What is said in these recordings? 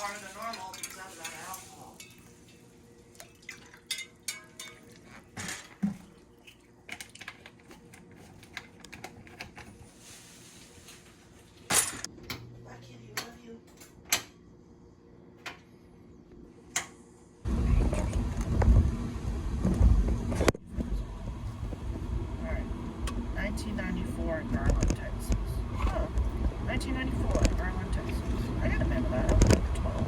harder than normal because I was out of alcohol. Why can't he love you? Alright. 1994 in Garland, Texas. Oh. 1994 in Garland, Texas. I gotta remember that. I was like 12.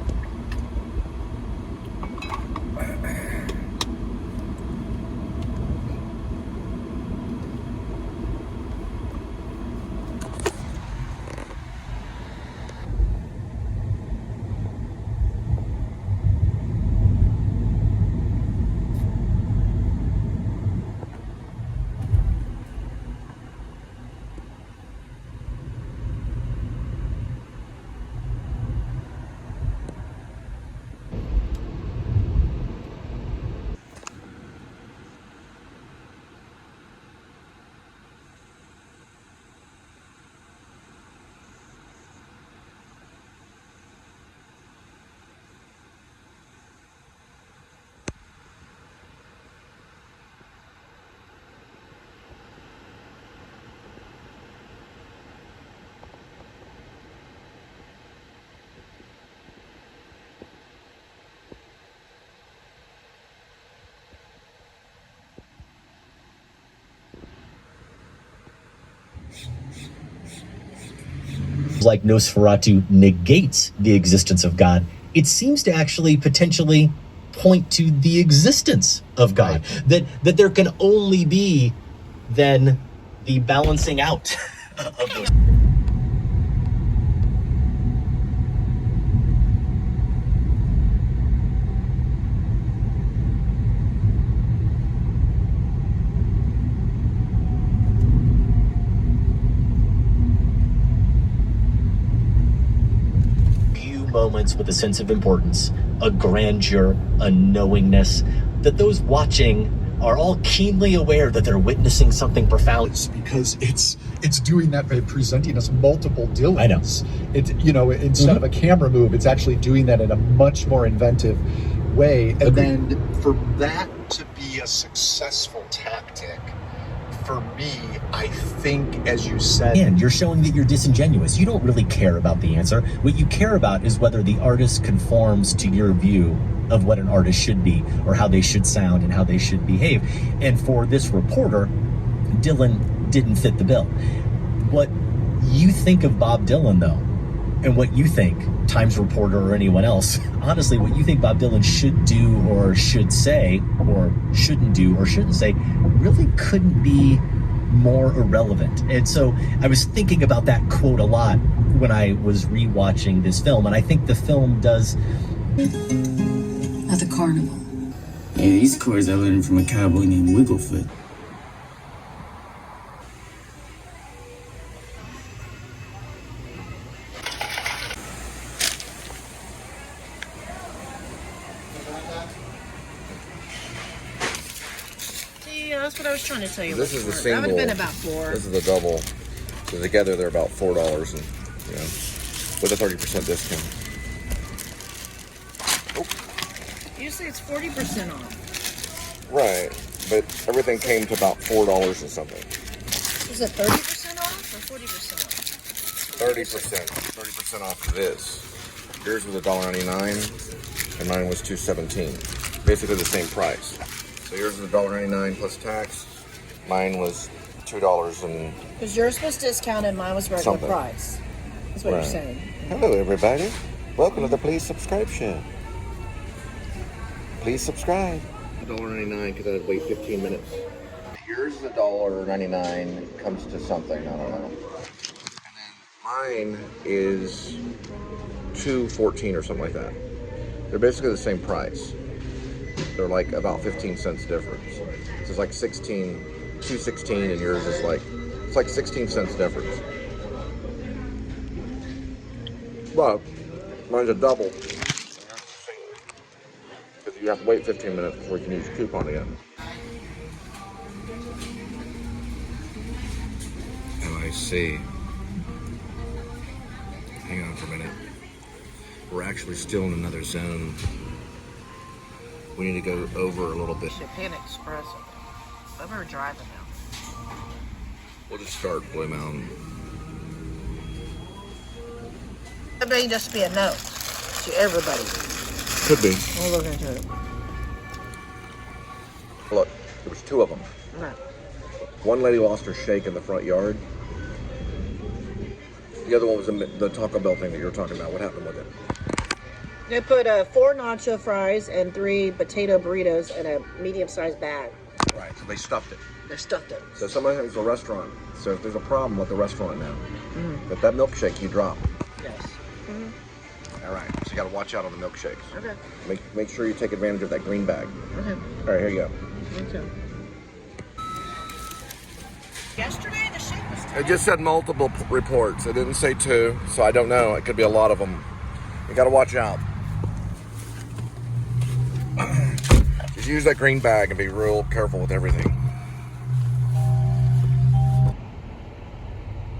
Like Nosferatu negates the existence of God, it seems to actually potentially point to the existence of God. Right. That there can only be then the balancing out of those. Moments with a sense of importance, a grandeur, a knowingness, that those watching are all keenly aware that they're witnessing something profound. It's because it's doing that by presenting us multiple Dylans. I know. It, you know, instead of a camera move, it's actually doing that in a much more inventive way. And then for that to be a successful tactic, for me, I think, as you said... And you're showing that you're disingenuous. You don't really care about the answer. What you care about is whether the artist conforms to your view of what an artist should be, or how they should sound, and how they should behave. And for this reporter, Dylan didn't fit the bill. What you think of Bob Dylan, though, and what you think, Times reporter or anyone else, honestly, what you think Bob Dylan should do or should say, or shouldn't do or shouldn't say, really couldn't be more irrelevant. And so I was thinking about that quote a lot when I was rewatching this film, and I think the film does... At the carnival. Yeah, these chords I learned from a cowboy named Wigglefoot. That's what I was trying to tell you. This is the single. That would have been about $4. This is the double. So together they're about $4, and you know, with a 30% discount. Oh. Usually it's 40% off. Right, but everything came to about $4 and something. Is it 30% off or 40% off? 30% off of this. Yours was $1.99, and mine was $2.17. Basically the same price. So yours is $1.99 plus tax. Mine was $2 and... Because yours was discounted, mine was regular price. That's what you're saying. Hello, everybody. Welcome to the Please Subscribe Show. Please subscribe. $1.99 because I had to wait 15 minutes. Yours is $1.99. It comes to something, I don't know. And then mine is $2.14 or something like that. They're basically the same price. They're like about 15 cents difference. So it's like $2.16, and yours is like, it's like 16 cents difference. But mine's a double. Because you have to wait 15 minutes before you can use your coupon again. Oh, I see. Hang on for a minute. we're actually still in another zone. We need to go over a little bit. Japan Espresso. I'm ever driving now. We'll just start Blue Mountain. That may just be a note to everybody. Could be. We'll look into it. Look, there was 2 of them. Okay. One lady lost her shake in the front yard. The other one was the Taco Bell thing that you were talking about. What happened with it? They put 4 nacho fries and 3 potato burritos in a medium-sized bag. Right, so they stuffed it. They stuffed it. So sometimes a restaurant, so if there's a problem with the restaurant now, but that milkshake you drop. Yes. All right, so you got to watch out on the milkshakes. Okay. Make sure you take advantage of that green bag. Okay. All right, here you go. Okay. Yesterday the shake was It just said multiple reports. It didn't say 2, so I don't know. It could be a lot of them. You got to watch out. Just use that green bag and be real careful with everything.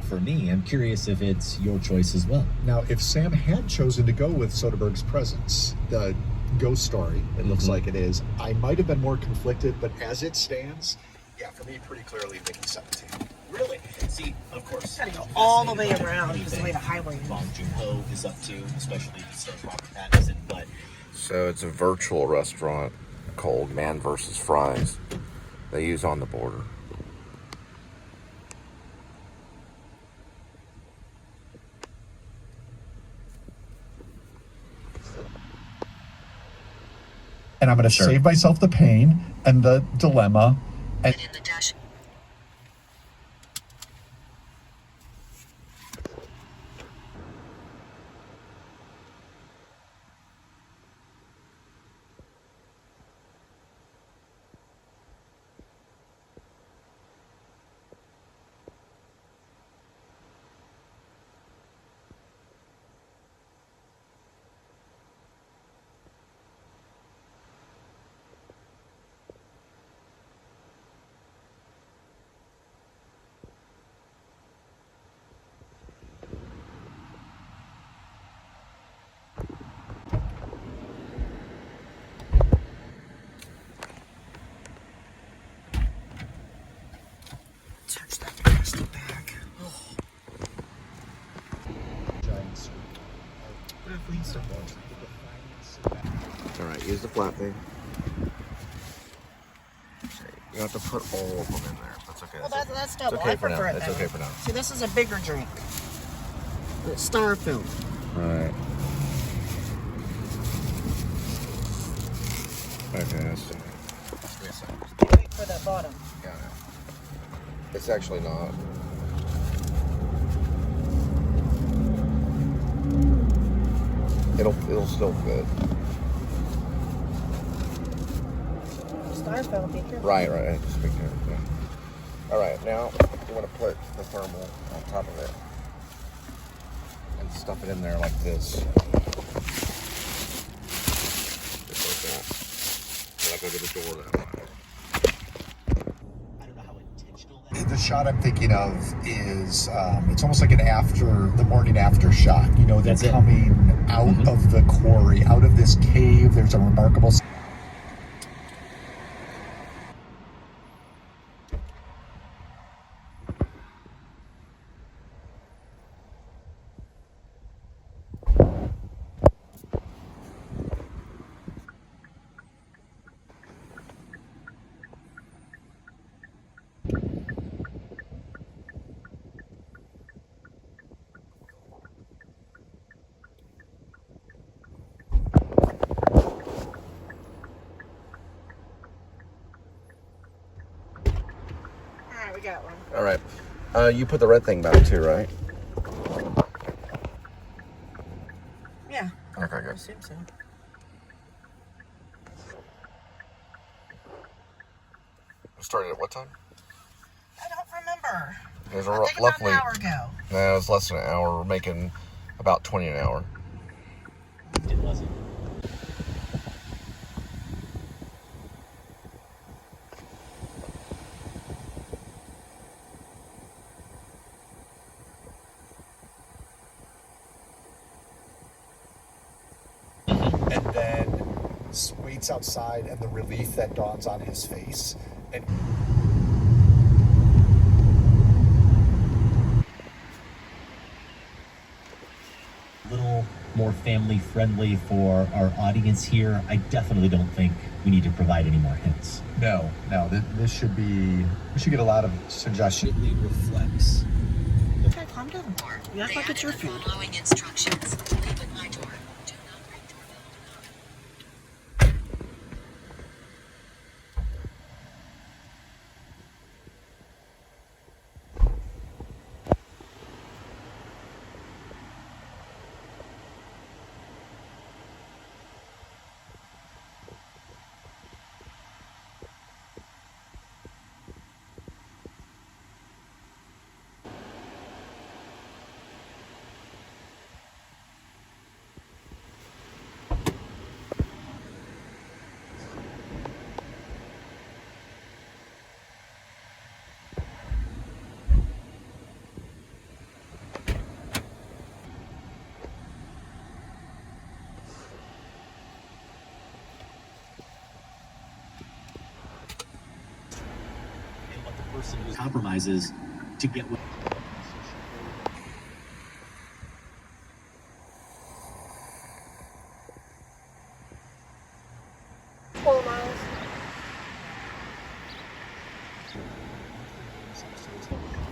For me, I'm curious if it's your choice as well. Now, if Sam had chosen to go with Soderbergh's Presence, the ghost story, it looks like it is, I might have been more conflicted, but as it stands, yeah, for me, pretty clearly, Mickey 17. Really? See, of course. Gotta go all the way around because the way the highway is. Bong Joon-ho is up to, especially if he stars Robert Pattinson, but So it's a virtual restaurant called Man vs. Fries. They use On the Border. And I'm going to Sure. save myself the pain and the dilemma. And In the dash. Touch that plastic bag. All right, use the flat thing. You have to put all of them in there. That's okay. Well, that's double. It's okay I for now. prefer it It's that okay way. for now. See, this is a bigger drink. It's styrofoam. Right. Okay, that's it. Wait for the bottom. Got it. It's actually not. It'll still fit. Styrofoam, be careful. Right. Just be careful. Yeah. All right, now you want to put the thermal on top of it and stuff it in there like this. Just like that. And I go to the door that way. I don't know how intentional that is. the shot I'm thinking of is, it's almost like the morning after shot. You know, they're That's it. coming out of the quarry, out of this cave. There's a remarkable... Alright, we got one. All right. You put the red thing back too, right? Yeah. Okay, I good. assume so. We started at what time? I don't remember. It was I think about an hour ago. No, it was less than an hour. We're making about 20 an hour. It wasn't. and then waits outside, and the relief that dawns on his face. And A little more family friendly for our audience here. I definitely don't think we need to provide any more hints. no, this should be. We should get a lot of suggestions. It reflects. Okay, calm down. You act like it's your food. Following instructions. Leave at my door. Do not ring doorbell. And what the person who compromises to get what.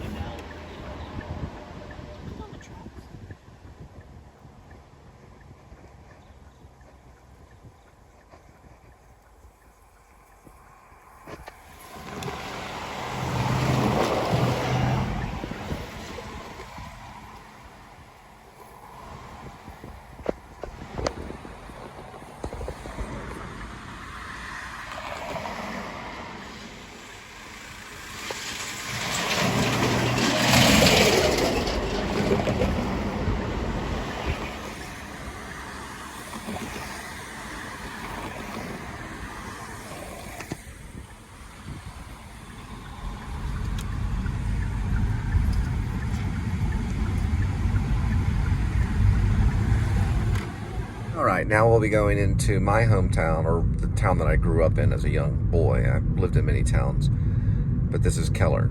And now, All right, now we'll be going into my hometown, or the town that I grew up in as a young boy. I've lived in many towns, but this is Keller.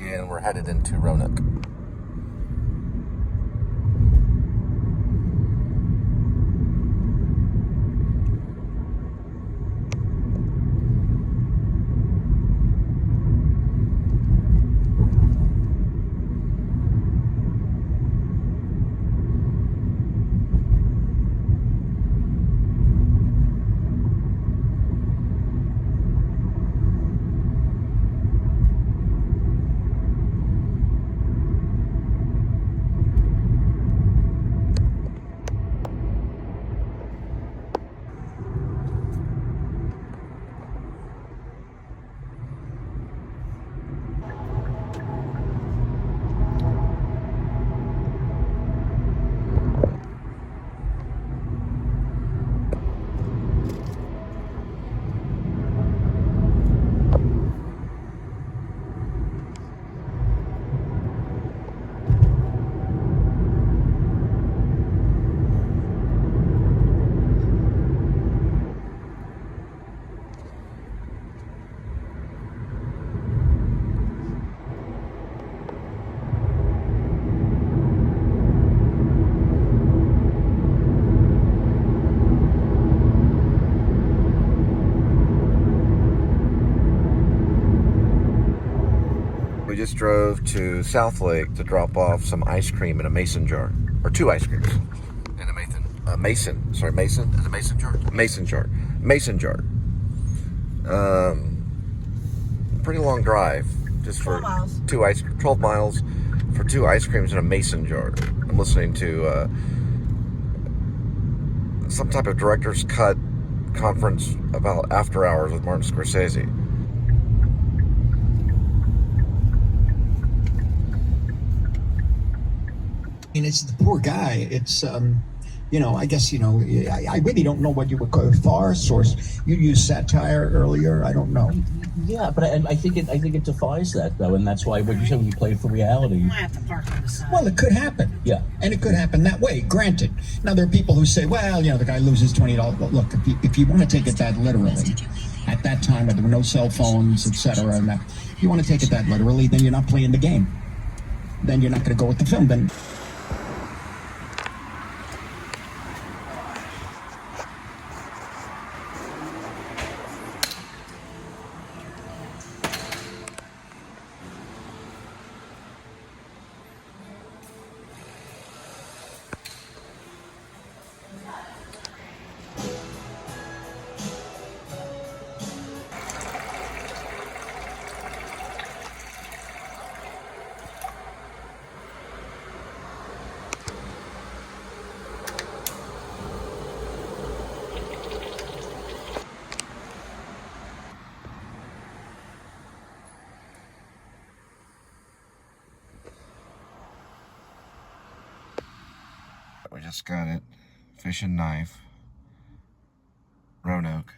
And we're headed into Roanoke. We just drove to South Lake to drop off some ice cream in a mason jar, or 2 ice creams in a mason jar. Pretty long drive, just for 12 miles. 12 miles for 2 ice creams in a mason jar. I'm listening to some type of director's cut conference about After Hours with Martin Scorsese. And it's the poor guy. It's, you know, I guess, you know, I really don't know what you would call farce, or you used satire earlier. I don't know. Yeah, but I think it defies that, though, and that's why what you said when you play for reality. I have to park on the side. Well, it could happen. Yeah. And it could happen that way, granted. Now, there are people who say, well, you know, the guy loses $20. But look, if you want to take it that literally, at that time there were no cell phones, etc., and that, if you want to take it that literally, then you're not playing the game. Then you're not going to go with the film. Then. We just got it. Fish and knife. Roanoke.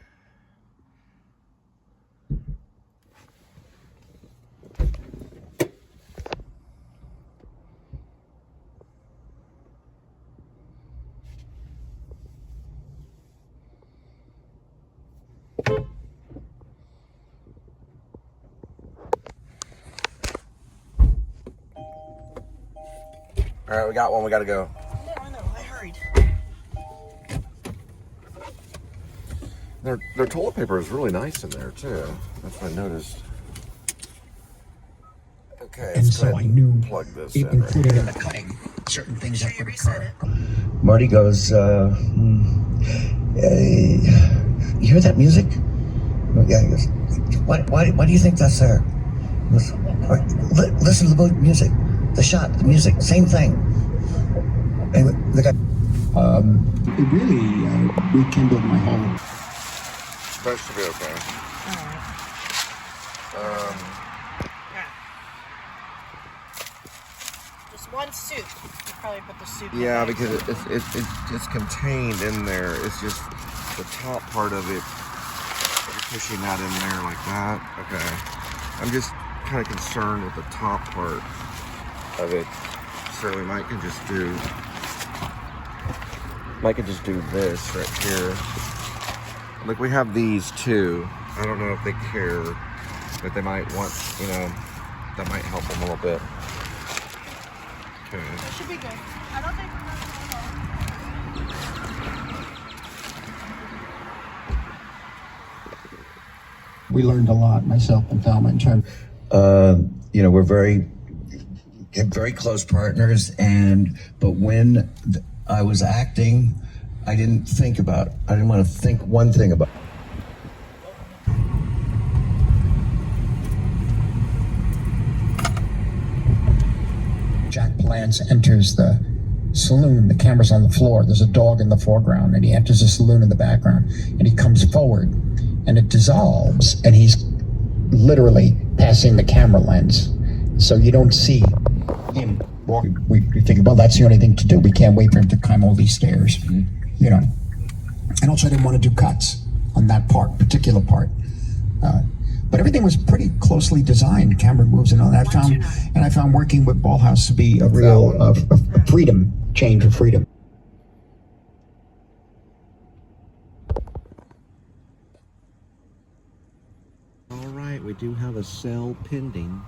All right, we got one. We got to go. Yeah, I know. I hurried. Their toilet paper is really nice in there too. That's what I noticed. Okay, And let's go so ahead I and knew, plug this including in. in the cutting, certain things that would occur. Marty goes, you hear that music? Yeah, he goes, why do you think that's there? He goes, listen to the music, the shot, the music, same thing. Anyway, the guy. It really rekindled my whole. That should be okay. Yeah. Just one soup. You probably put the soup in Yeah, there. because it's contained in there. It's just the top part of it. You're pushing that in there like that. Okay. I'm just kind of concerned with the top part of it. So we might can just do this right here. Like we have these too. I don't know if they care, but they might want, you know, that might help them a little bit. Okay. It should be good. I don't think We learned a lot, myself and Thelma, in terms. You know, we're very close partners, but when I was acting, I didn't want to think one thing about. Jack Palance enters the saloon. The camera's on the floor. There's a dog in the foreground, and he enters the saloon in the background, and he comes forward, and it dissolves, and he's literally passing the camera lens, so you don't see him walk. We think, well, that's the only thing to do. We can't wait for him to climb all these stairs, you know. And also, I didn't want to do cuts on that particular part. But everything was pretty closely designed, camera moves and all that. I found working with Ballhouse to be a real freedom, change of freedom. All right, we do have a sale pending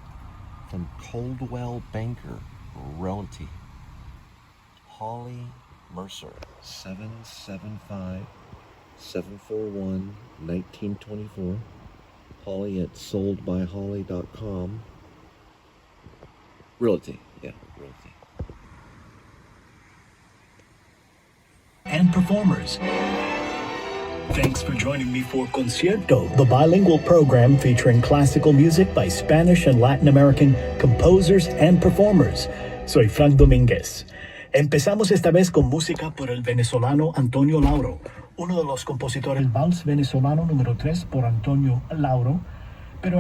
from Coldwell Banker Realty. Holly Mercer, 775-741-1924. Holly at soldbyholly.com. Realty, yeah, Realty. And performers. Thanks for joining me for Concierto, the bilingual program featuring classical music by Spanish and Latin American composers and performers. Soy Frank Domínguez. Empezamos esta vez con música por el venezolano Antonio Lauro, uno de los compositores del vals venezolano número 3 por Antonio Lauro, pero...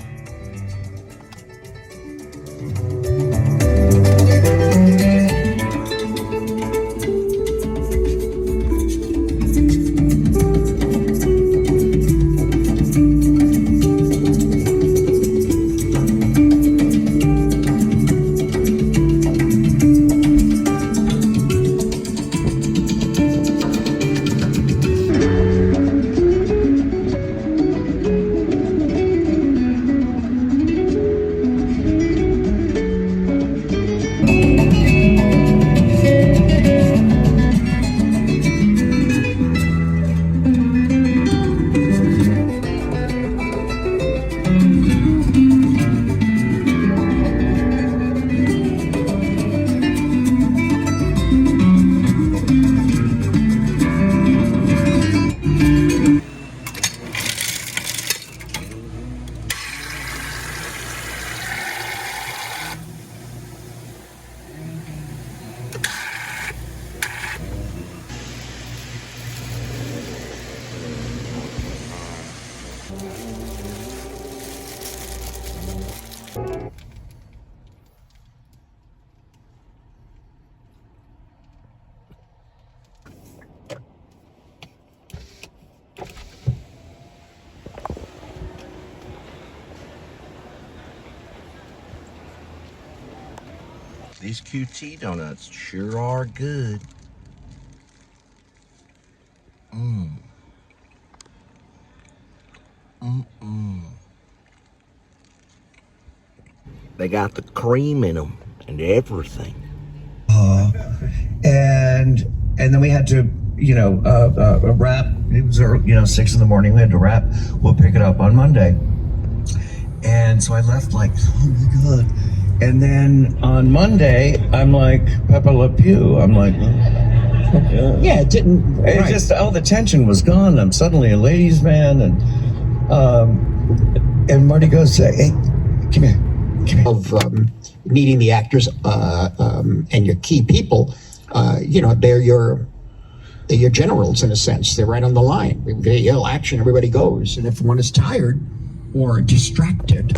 These QT donuts sure are good. They got the cream in them and everything. And then we had to, wrap. It was, 6 in the morning. We had to wrap. We'll pick it up on Monday. And so I left like, oh my God. And then on Monday, I'm like, Pepe Le Pew. I'm like, yeah, it didn't. It right. Just all the tension was gone. I'm suddenly a ladies' man, and Marty goes, hey, come here. Of meeting the actors and your key people, they're your generals in a sense. They're right on the line. They yell action, everybody goes. And if one is tired or distracted.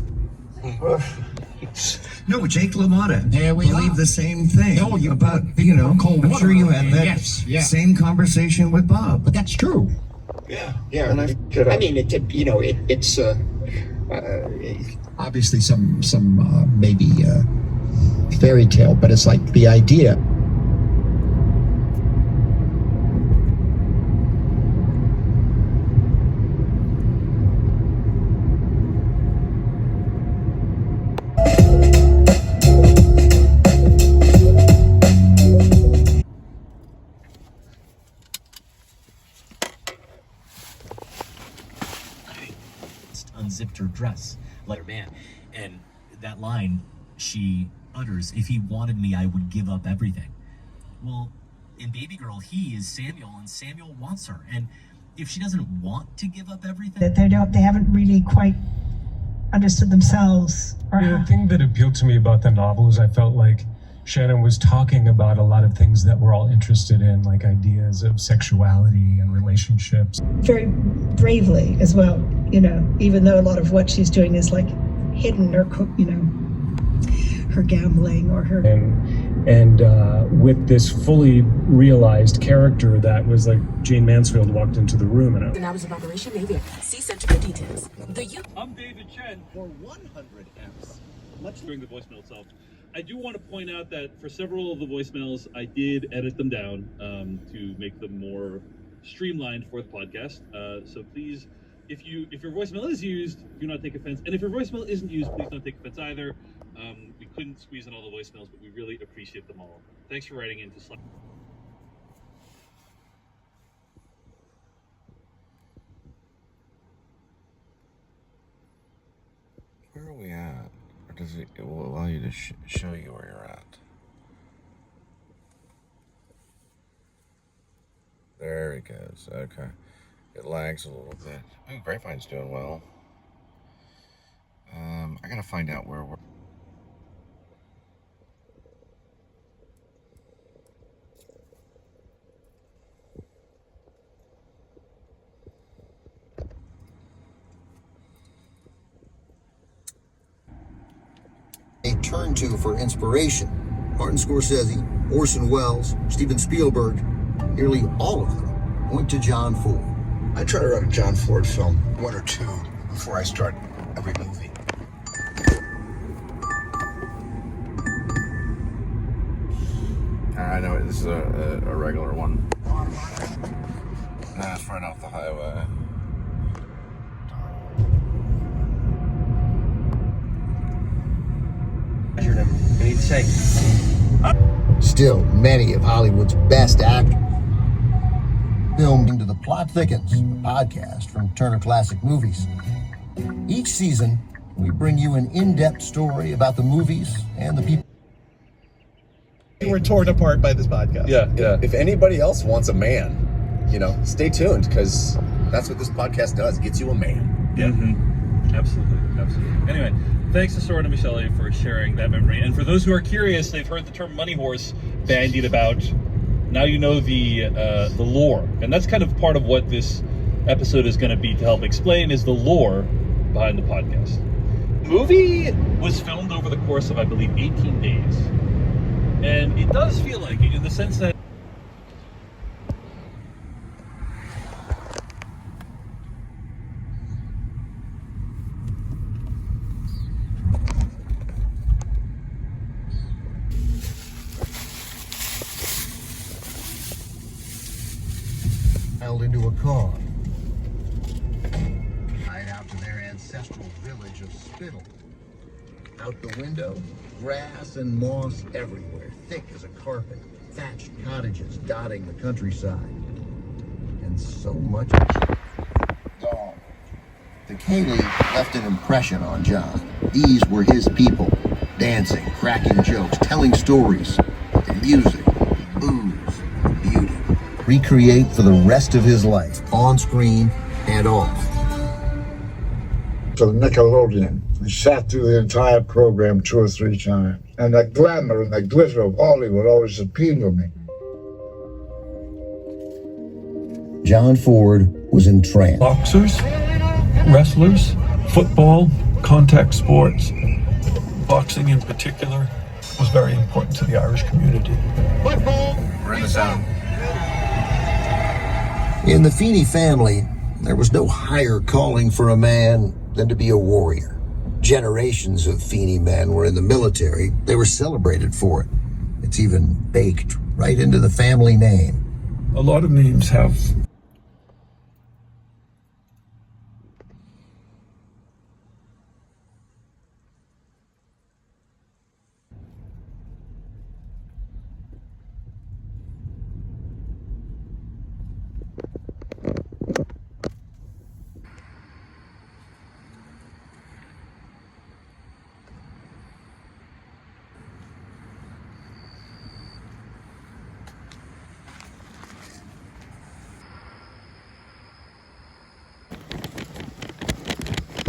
No, Jake LaMotta. There we believe are. the same thing No, you- about, cold I'm water. sure you had that Yes. same conversation with Bob. But that's true. Yeah. And I mean, it's obviously some maybe fairy tale, but it's like the idea. Unzipped her dress, let her man, and that line she utters, if he wanted me, I would give up everything. Well, in Baby Girl, he is Samuel, and Samuel wants her, and if she doesn't want to give up everything, that they haven't really quite understood themselves. The thing that appealed to me about the novel is I felt like Shannon was talking about a lot of things that we're all interested in, like ideas of sexuality and relationships. Very bravely as well, even though a lot of what she's doing is like hidden, or her gambling or her. And with this fully realized character that was like Jane Mansfield walked into the room and And hours of operation Navy. See Center for details. I'm David Chen for 100 F's. Much during the voicemail itself. I do want to point out that for several of the voicemails, I did edit them down to make them more streamlined for the podcast. So please, if your voicemail is used, do not take offense. And if your voicemail isn't used, please don't take offense either. We couldn't squeeze in all the voicemails, but we really appreciate them all. Thanks for writing into Slack. Where are we at? Or does it will allow you to show you where you're at? There it goes. Okay. It lags a little bit. Ooh, Grapevine's doing well. I gotta find out where we're... They turn to for inspiration. Martin Scorsese, Orson Welles, Steven Spielberg, nearly all of them point to John Ford. I try to write a John Ford film, 1 or 2, before I start every movie. I know this is a regular one. Nah, it's right off the highway. Measured him. What do you say? Still, many of Hollywood's best actors filmed into The Plot Thickens, a podcast from Turner Classic Movies. Each season, we bring you an in-depth story about the movies and the people. We're torn apart by this podcast. Yeah. If anybody else wants a man, stay tuned, because that's what this podcast does. Gets you a man. Yeah. Mm-hmm. Absolutely. Anyway, thanks to Soren and Michelle for sharing that memory. And for those who are curious, they've heard the term money horse bandied about. Now you know the lore. And that's kind of part of what this episode is going to be to help explain, is the lore behind the podcast. The movie was filmed over the course of, I believe, 18 days. And it does feel like it, in the sense that held into a car. Right out to their ancestral village of Spittle. Out the window, grass and moss everywhere, thick as a carpet, thatched cottages dotting the countryside, and so much dog. The K-League left an impression on John. These were his people, dancing, cracking jokes, telling stories, and music, booze, and beauty. Recreate for the rest of his life, on screen and off. To Nickelodeon. We sat through the entire program 2 or 3 times. And that glamour and that glitter of Hollywood always appealed to me. John Ford was entranced. Boxers, wrestlers, football, contact sports, boxing in particular was very important to the Irish community. Football! We're in the zone. In the Feeney family, there was no higher calling for a man than to be a warrior. Generations of Feeney men were in the military. They were celebrated for it. It's even baked right into the family name. A lot of names have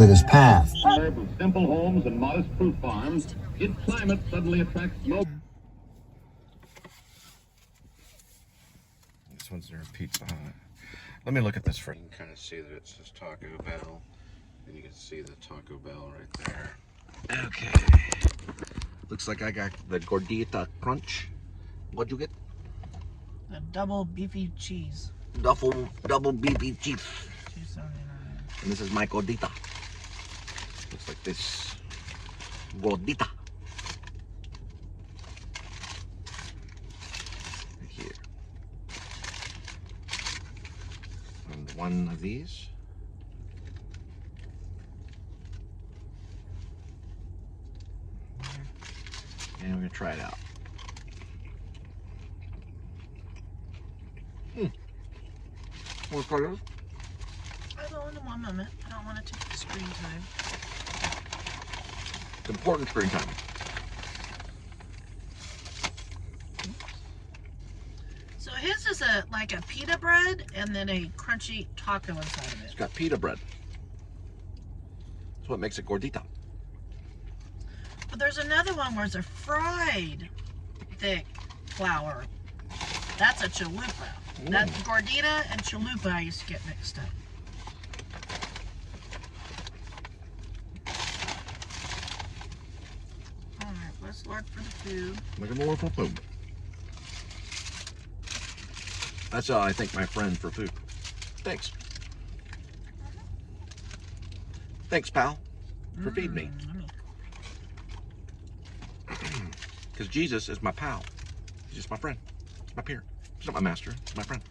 in his path. Suburb of simple homes and modest fruit farms, its climate suddenly attracts low. This one's their Pizza Hut. Let me look at this for you can kind of see that it says Taco Bell. And you can see the Taco Bell right there. Okay. Looks like I got the Gordita Crunch. What'd you get? The double beefy cheese. Double beefy cheese. $2.79. And this is my Gordita. Looks like this. Gordita. Right here. And one of these. And we're gonna try it out. More colors. I'll go into 1 moment. I don't want to take the screen time. It's important screen time. So I hit his is like a pita bread and then a crunchy taco inside of it. It's got pita bread. That's what makes it gordita. But there's another one where it's a fried thick flour. That's a chalupa. That gordita and chalupa I used to get mixed up. Alright, let's look for the food. Looking more for food. That's how I thank my friend for food. Thanks. Thanks, pal, for feeding me. Because Jesus is my pal. He's just my friend. He's my peer. He's not my master. He's my friend.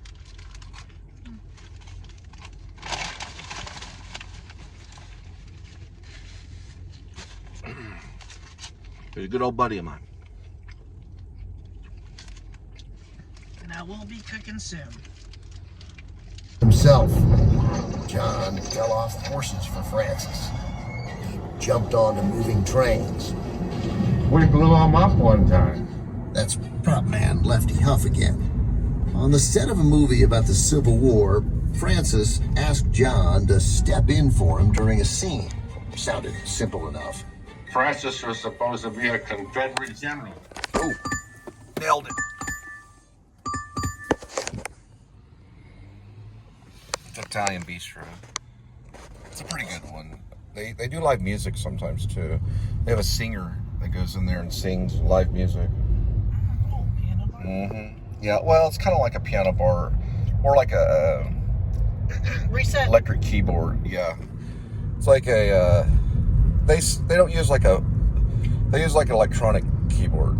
He's a good old buddy of mine. And I will be cooking soon. Himself, John fell off horses for Francis. He jumped onto moving trains. We blew him up one time. That's prop man Lefty Huff again. On the set of a movie about the Civil War, Francis asked John to step in for him during a scene. Sounded simple enough. Francis was supposed to be a Confederate general. Oh, nailed it. It's Italian Bistro. It's a pretty good one. They do live music sometimes too. They have a singer that goes in there and sings live music. Oh, piano bar? Yeah, well, it's kind of like a piano bar, or like a Reset. electric keyboard. Yeah, it's like a they don't use like a, they use like an electronic keyboard.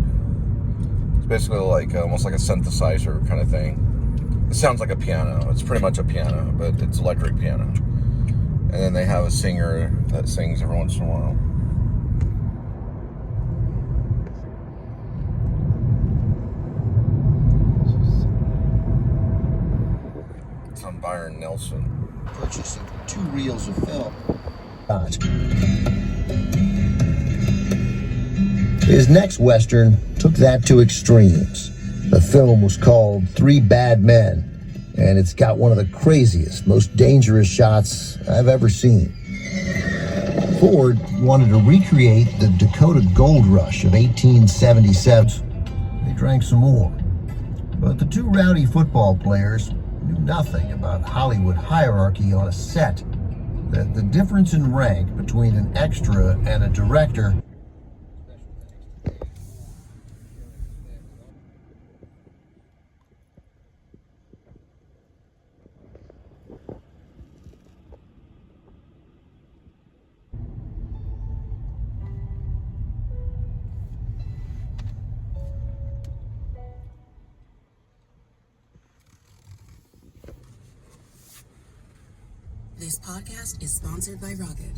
It's basically like almost like a synthesizer kind of thing. It sounds like a piano. It's pretty much a piano, but it's electric piano. And then they have a singer that sings every once in a while. It's on Byron Nelson. Purchasing 2 reels of film. His next Western took that to extremes. The film was called 3 Bad Men, and it's got one of the craziest, most dangerous shots I've ever seen. Ford wanted to recreate the Dakota Gold Rush of 1877. They drank some more. But the 2 rowdy football players knew nothing about Hollywood hierarchy on a set. The difference in rank between an extra and a director . This podcast is sponsored by Rocket.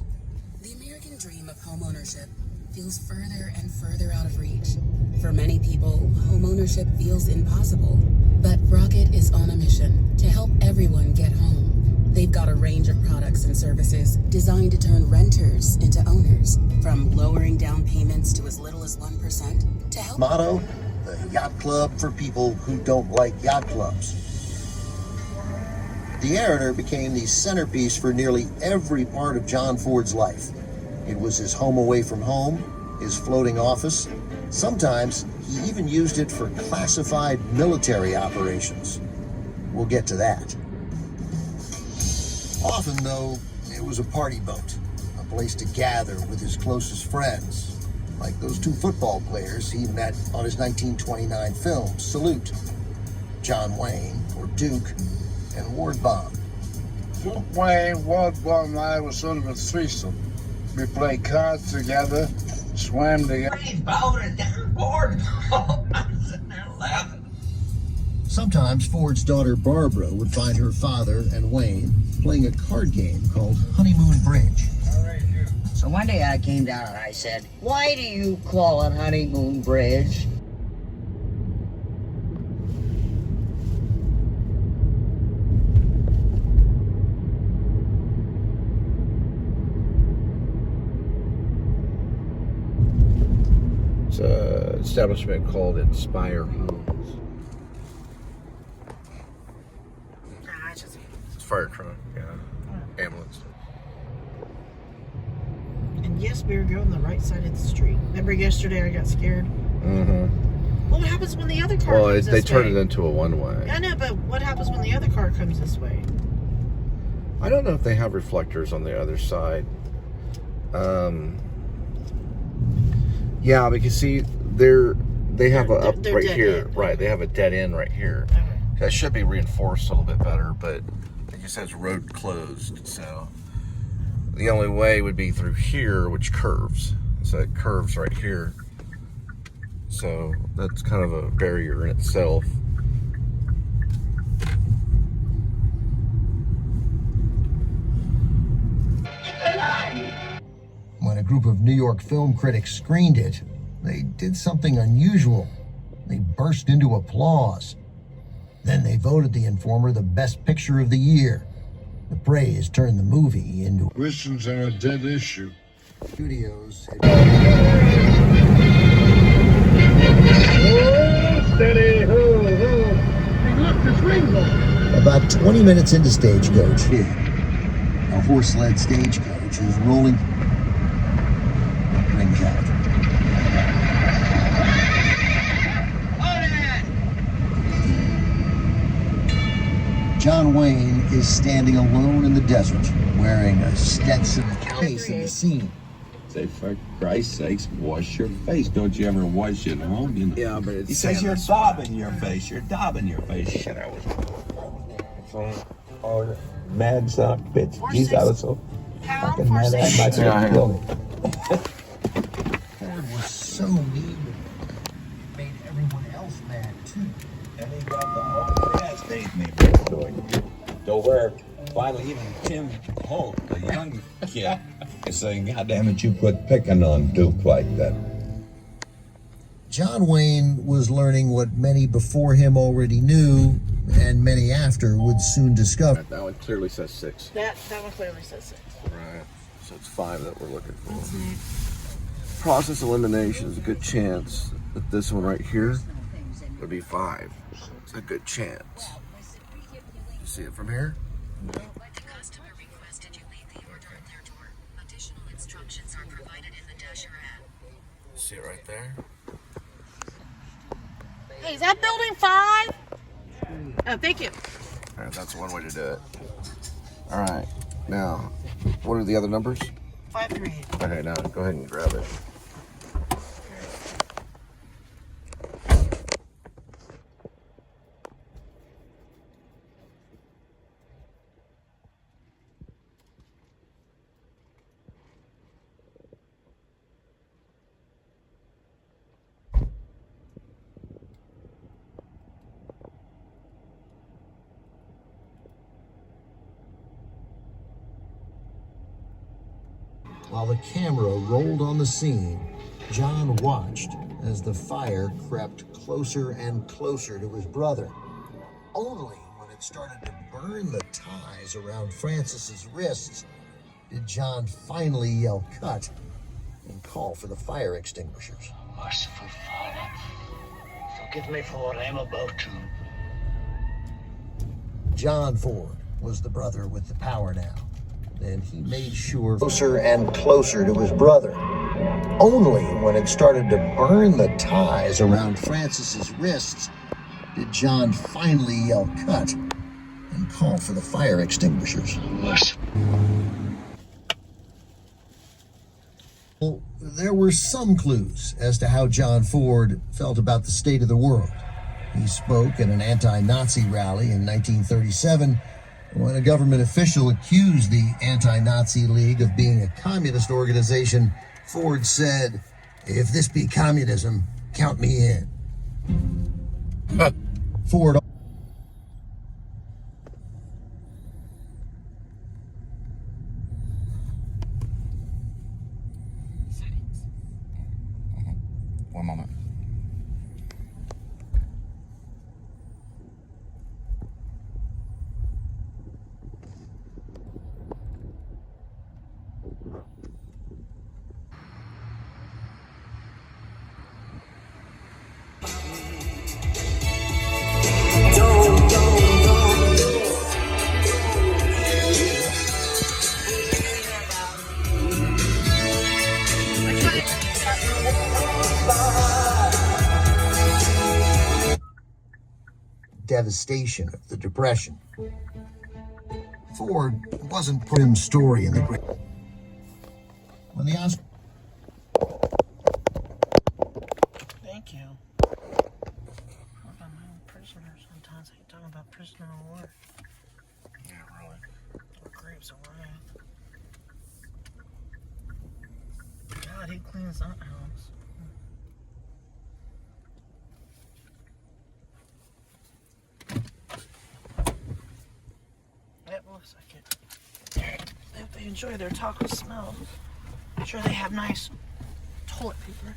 The American dream of homeownership feels further and further out of reach. For many people, homeownership feels impossible. But Rocket is on a mission to help everyone get home. They've got a range of products and services designed to turn renters into owners. From lowering down payments to as little as 1% to help... Motto, the yacht club for people who don't like yacht clubs. The Aerator became the centerpiece for nearly every part of John Ford's life. It was his home away from home, his floating office. Sometimes he even used it for classified military operations. We'll get to that. Often, though, it was a party boat, a place to gather with his closest friends, like those 2 football players he met on his 1929 film, Salute, John Wayne, or Duke, and Ward Bomb. Duke Wayne, Ward Bomb, and I was sort of a threesome. We played cards together, swam together. Sometimes Ford's daughter Barbara would find her father and Wayne playing a card game called Honeymoon Bridge. So one day I came down and I said, "Why do you call it Honeymoon Bridge?" It's an establishment called Inspire Homes. It's fire truck, yeah. Ambulance. And yes, we were going the right side of the street. Remember yesterday I got scared? Mm-hmm. Well, what happens when the other car Well, comes they this turned way? it into a one-way. I know, but what happens when the other car comes this way? I don't know if they have reflectors on the other side. Yeah, because see, they have a up they're right dead here, end. right? They have a dead end right here. That should be reinforced a little bit better, but it just says road closed. So the only way would be through here, which curves. So it curves right here. So that's kind of a barrier in itself. When a group of New York film critics screened it, they did something unusual. They burst into applause. Then they voted The Informer the best picture of the year. The praise turned the movie into... Christians are a dead issue. Studios. Steady, ho, ho. Hey, look, there's rainbow. About 20 minutes into Stagecoach, a horse-led stagecoach is rolling. Rings out. John Wayne is standing alone in the desert, wearing a Stetson case in the scene. Say, for Christ's sakes, wash your face. Don't you ever wash it at home? You know? Yeah, but it's... He says you're daubing your face. You're daubing your face. Shit, I was... Oh, mad son of a bitch. Jeez, I was so fucking mad at myself. Ford was so mean, it made everyone else mad, too. And he got the whole United States made this story. So where finally even Tim Holt, the young kid, is saying, God damn it, you quit picking on Duke like that. John Wayne was learning what many before him already knew, and many after would soon discover. That one clearly says 6. That one clearly says 6. Right. So it's 5 that we're looking for. Process elimination is a good chance that this one right here would be 5. It's a good chance. You see it from here? The customer requested you leave the order at their door. Additional instructions are provided in the Dasher app. See it right there? Hey, is that building 5? Oh, thank you. All right, that's one way to do it. All right. Now, what are the other numbers? 538. Okay, now go ahead and grab it. While the camera rolled on the scene, John watched as the fire crept closer and closer to his brother. Only when it started to burn the ties around Francis's wrists did John finally yell cut and call for the fire extinguishers. Merciful Father, forgive me for what I am about to. John Ford was the brother with the power now, and he made sure closer and closer to his brother. Only when it started to burn the ties around Francis's wrists did John finally yell cut and call for the fire extinguishers. Well, there were some clues as to how John Ford felt about the state of the world. He spoke at an anti-Nazi rally in 1937 when a government official accused the Anti-Nazi League of being a communist organization. Ford said, "If this be communism, count me in." Ford One moment. manifestation of the Depression. Ford wasn't putting his story in the great. When the Oscar. Thank you. What about my own prisoner? Sometimes I hate talking about prisoner of war. Yeah, really. Or grapes of wrath. God, who cleans that house? Wait a second. If they enjoy their taco smell, I'm sure they have nice toilet paper.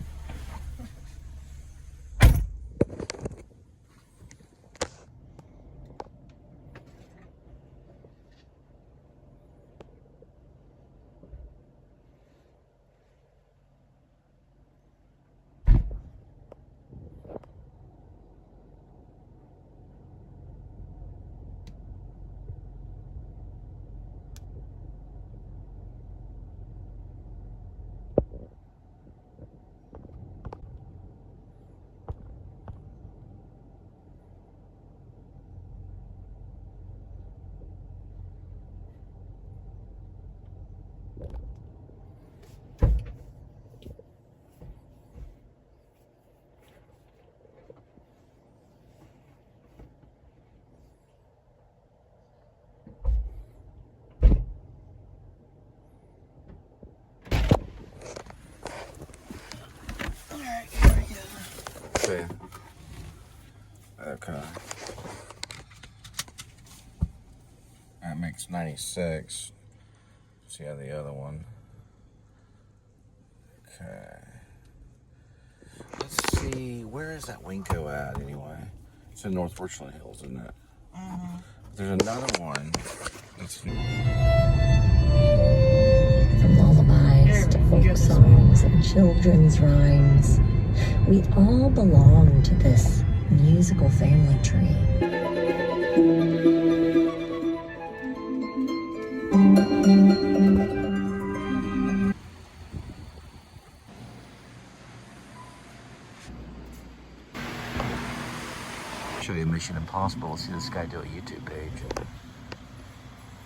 Okay. That makes 96. See how the other one. Okay. Let's see, where is that Winco at anyway? It's in North Richland Hills, isn't it? There's another one. From lullabies to folk songs and children's rhymes, we all belong to this musical family tree. Show you Mission Impossible. See this guy do a YouTube page.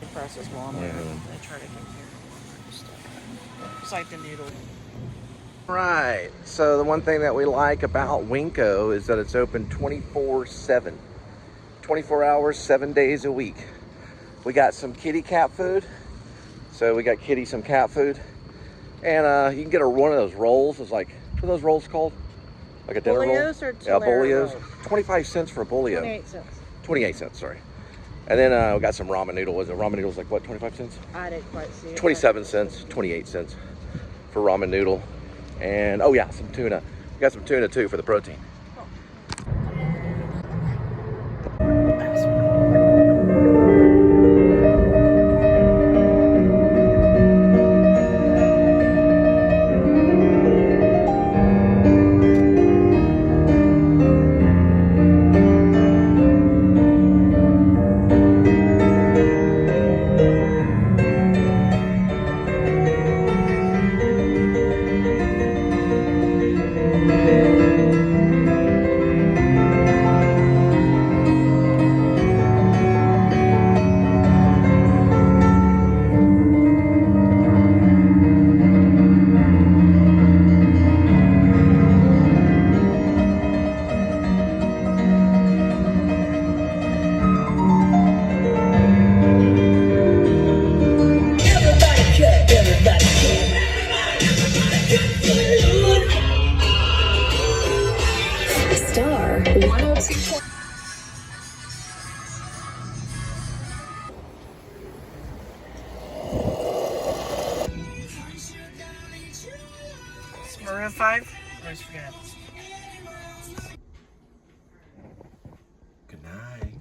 The process longer. Yeah. They try to compare stuff. It's like the noodle. Right, so the one thing that we like about Winco is that it's open 24/7. 24 hours, 7 days a week. We got some kitty cat food. So we got Kitty some cat food. And you can get one of those rolls. It's like, what are those rolls called? Like a dinner roll? Bolios or Yeah, Tulare Bolios. 25 cents for a bolio. 28 cents. 28 cents, sorry. And then we got some ramen noodle. Was it ramen noodles like what, 25 cents? I didn't quite see it. 27 cents, 28 cents for ramen noodle. And, oh yeah, some tuna. We got some tuna too for the protein. Star 102. It's Maroon 5? I always forget. Good night.